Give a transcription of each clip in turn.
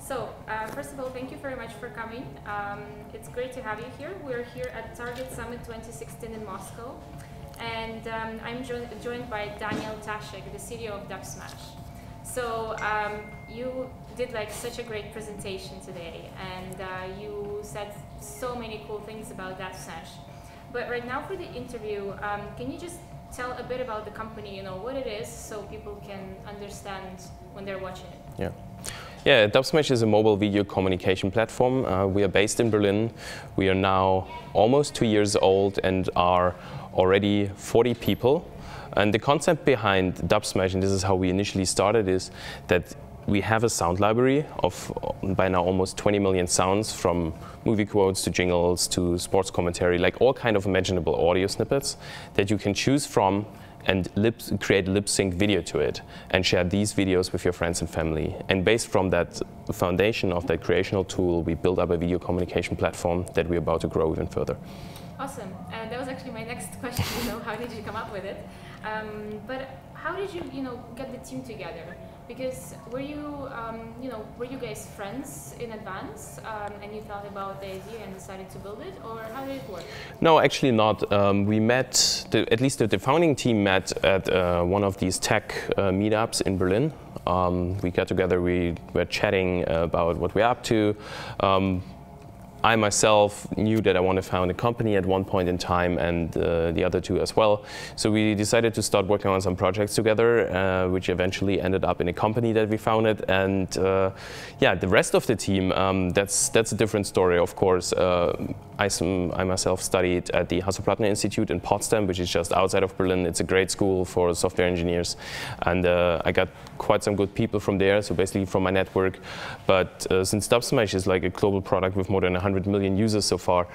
So, first of all, thank you very much for coming. It's great to have you here. We're here at Target Summit 2016 in Moscow. And I'm joined by Taschik, the CEO of Dubsmash. So, you did such a great presentation today, and you said so many cool things about Dubsmash. But right now for the interview, can you just tell a bit about the company, what it is, so people can understand when they're watching it? Yeah, Dubsmash is a mobile video communication platform. We are based in Berlin. We are now almost 2 years old and are already 40 people. And the concept behind Dubsmash, and this is how we initially started, is that we have a sound library of by now almost 20 million sounds, from movie quotes to jingles to sports commentary, like all kind of imaginable audio snippets that you can choose from and create lip-sync video to it and share these videos with your friends and family. And based from that foundation of that creational tool, we built up a video communication platform that we're about to grow even further. Awesome. That was actually my next question, how did you come up with it? But how did you, get the team together? Because were you guys friends in advance, and you thought about the idea and decided to build it, or how did it work? No, actually not. We met, at least the founding team met at one of these tech meetups in Berlin. We got together, we were chatting about what we're up to. I myself knew that I want to found a company at one point in time, and the other two as well. So we decided to start working on some projects together, which eventually ended up in a company that we founded. And yeah, the rest of the team, that's a different story, of course. I myself studied at the Hasso-Plattner Institute in Potsdam, which is just outside of Berlin. It's a great school for software engineers. And I got quite some good people from there, so basically from my network. But since Dubsmash is like a global product with more than 100 million users so far,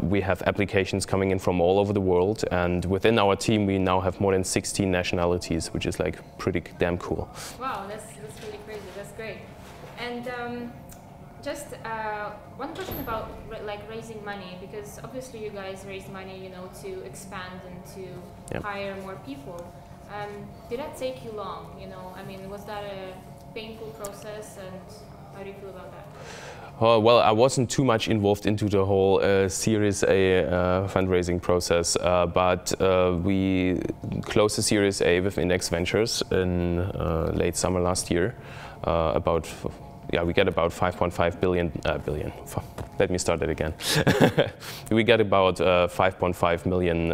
we have applications coming in from all over the world. And within our team, we now have more than 16 nationalities, which is like pretty damn cool. Wow, that's really crazy. That's great. And just one question about raising money, because obviously you guys raised money, to expand and to hire more people. Did that take you long? I mean, was that a painful process, and how do you feel about that? Well, I wasn't too much involved into the whole Series A fundraising process, but we closed the Series A with Index Ventures in late summer last year. We got about 5.5 billion. Let me start it again. We got about $5.5 million.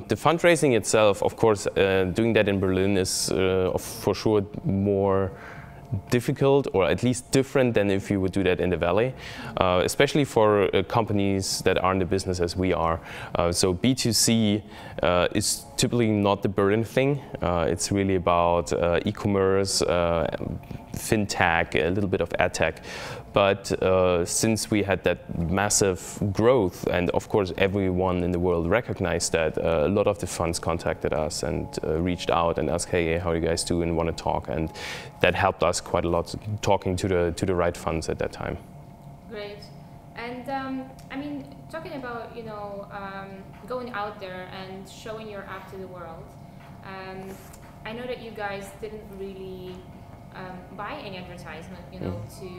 The fundraising itself, of course, doing that in Berlin is for sure more difficult, or at least different than if you would do that in the Valley, especially for companies that are in the business as we are. So B2C is typically not the Berlin thing. It's really about e-commerce, fintech, a little bit of ad tech. But since we had that massive growth, and of course everyone in the world recognized that, a lot of the funds contacted us and reached out and asked, hey, how are you guys doing, want to talk? And that helped us quite a lot, talking to the right funds at that time. Great. And I mean, talking about going out there and showing your app to the world, I know that you guys didn't really buy any advertisement, to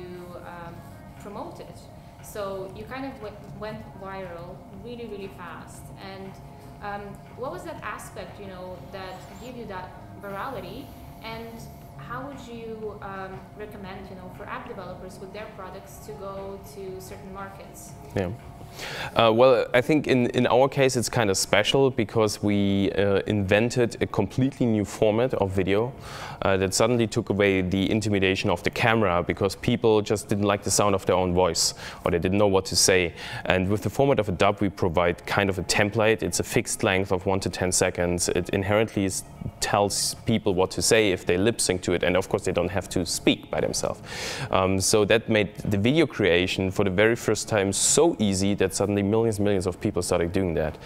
promote it. So you kind of went viral really, really fast. And what was that aspect, that gave you that virality? And how would you recommend, for app developers with their products to go to certain markets? Yeah. Well, I think in our case it's kind of special because we invented a completely new format of video that suddenly took away the intimidation of the camera, because people just didn't like the sound of their own voice, or they didn't know what to say. And with the format of a dub, we provide kind of a template. It's a fixed length of 1 to 10 seconds. It inherently tells people what to say if they lip sync to it, and of course they don't have to speak by themselves. So that made the video creation for the very first time so easy that suddenly millions of people started doing that.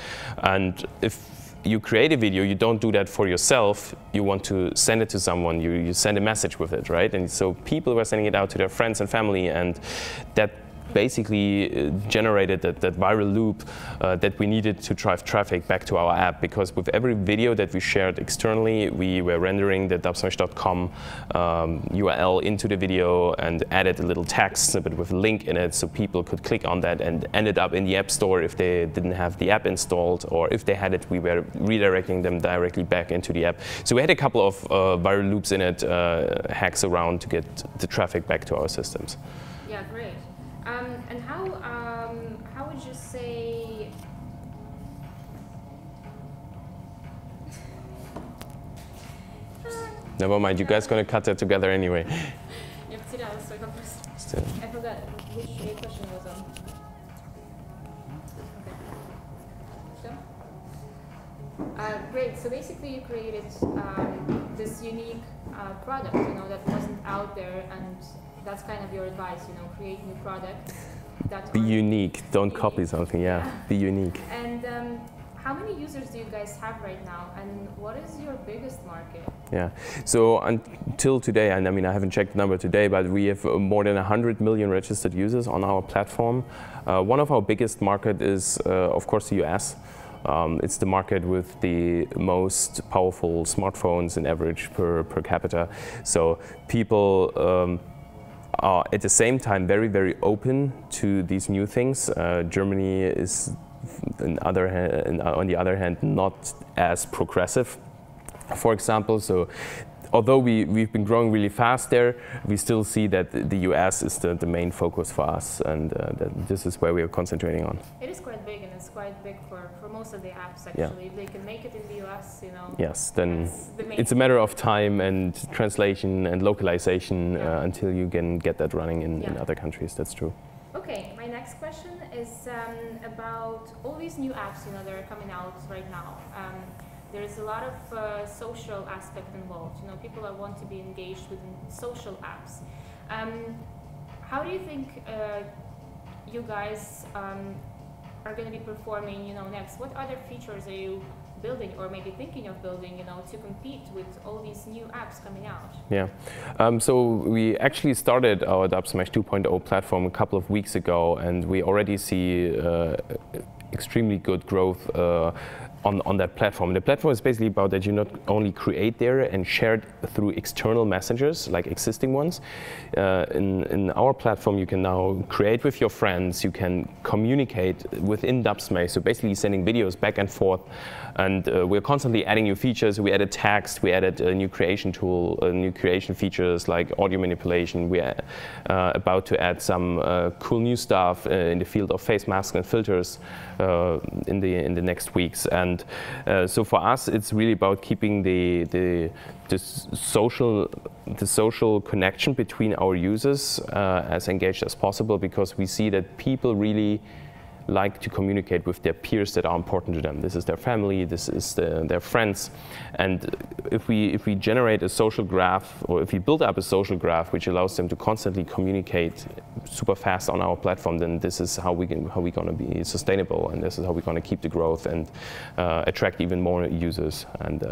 And if you create a video, you don't do that for yourself, you want to send it to someone, you send a message with it, right? And so people were sending it out to their friends and family, and that basically generated that viral loop that we needed to drive traffic back to our app, because with every video that we shared externally, we were rendering the dubsmash.com URL into the video and added a little text snippet with a link in it so people could click on that and ended up in the App Store if they didn't have the app installed, or if they had it, we were redirecting them directly back into the app. So we had a couple of viral loops in it, hacks around to get the traffic back to our systems. Yeah, great. And how would you say? Never mind, you guys gonna cut that together anyway. Still. I forgot which question was on. Okay. So? Great. So basically, you created this unique product, that wasn't out there, and that's kind of your advice, create new products. Be unique. Don't copy something. Yeah. Be unique. And how many users do you guys have right now, and what is your biggest market? Yeah, so until today, and I mean I haven't checked the number today, but we have more than 100 million registered users on our platform. One of our biggest market is, of course, the US. It's the market with the most powerful smartphones in average per capita. So people are at the same time very, very open to these new things. Germany is on the other hand, not as progressive, for example. So although we've been growing really fast there, we still see that the US is the main focus for us, and this is where we are concentrating on. It is quite big, and it's quite big for most of the apps, actually. Yeah. If they can make it in the US, Yes, then it's a matter of time and translation and localization until you can get that running in other countries. That's true. Okay, my next question is about all these new apps, that are coming out right now. There's a lot of social aspect involved. People want to be engaged with social apps. How do you think you guys are going to be performing, next? What other features are you building, or maybe thinking of building, to compete with all these new apps coming out? Yeah, so we actually started our Dubsmash 2.0 platform a couple of weeks ago, and we already see extremely good growth on that platform. The platform is basically about that you not only create there and share it through external messengers like existing ones. In our platform, you can now create with your friends, you can communicate within Dubsmash, so basically sending videos back and forth. And we're constantly adding new features. We added text, we added a new creation tool, new creation features like audio manipulation. We're about to add some cool new stuff in the field of face masks and filters in the next weeks. And so for us, it's really about keeping the social connection between our users as engaged as possible, because we see that people really like to communicate with their peers that are important to them. This is their family, this is their friends. And if we generate a social graph, or if we build up a social graph which allows them to constantly communicate super fast on our platform, then this is how we're going to be sustainable, and this is how we're going to keep the growth and attract even more users. And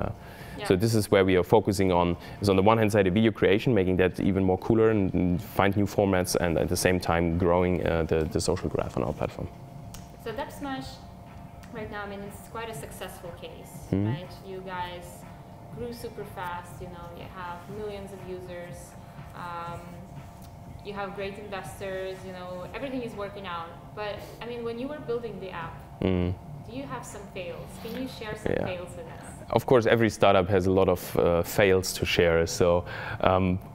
so this is where we are focusing on, is on the one hand side, the video creation, making that even more cooler and find new formats, and at the same time growing the social graph on our platform. So Dubsmash, right now, it's quite a successful case, right? You guys grew super fast, you have millions of users, you have great investors, everything is working out. But, when you were building the app, do you have some fails? Can you share some fails with us? Of course, every startup has a lot of fails to share. So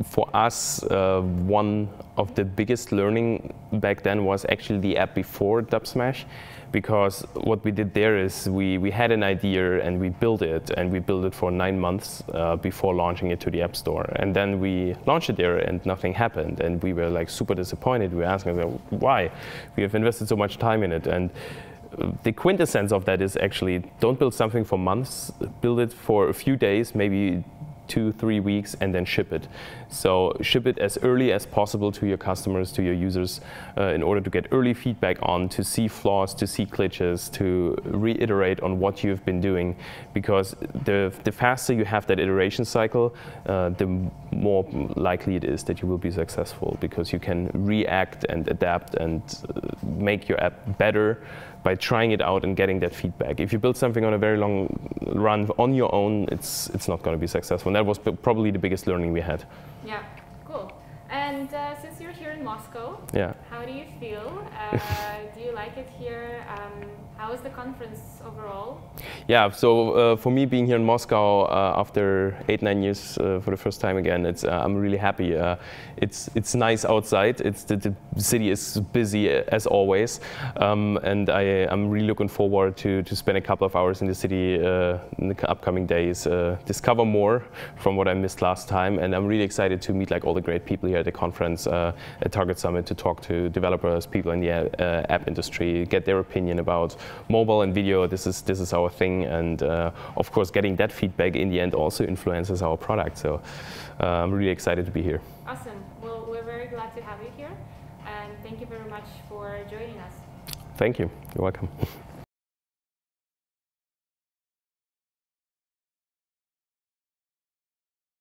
for us, one of the biggest learning back then was actually the app before Dubsmash, because what we did there is we had an idea and we built it for 9 months before launching it to the App Store. And then we launched it there and nothing happened. And we were like super disappointed. We were asking why? We have invested so much time in it. And the quintessence of that is actually don't build something for months, build it for a few days, maybe 2-3 weeks and then ship it. So ship it as early as possible to your customers, to your users, in order to get early feedback on, to see flaws, to see glitches, to reiterate on what you've been doing. Because the faster you have that iteration cycle, the more likely it is that you will be successful, because you can react and adapt and make your app better by trying it out and getting that feedback. If you build something on a very long run on your own, it's not going to be successful. And that was probably the biggest learning we had. Yeah, cool. And since you're here in Moscow, yeah, how do you feel? Do you like it here? How is the conference overall? Yeah, so for me being here in Moscow after 8-9 years for the first time again, I'm really happy. It's nice outside. The city is busy as always, and I'm really looking forward to spend a couple of hours in the city in the upcoming days, discover more from what I missed last time, and I'm really excited to meet like all the great people here at the conference at Target Summit, to talk to developers, people in the app industry, get their opinion about mobile and video. This is our thing, and of course getting that feedback in the end also influences our product. So I'm really excited to be here. Awesome. Well, we're very glad to have you here, and thank you very much for joining us. Thank you. You're welcome.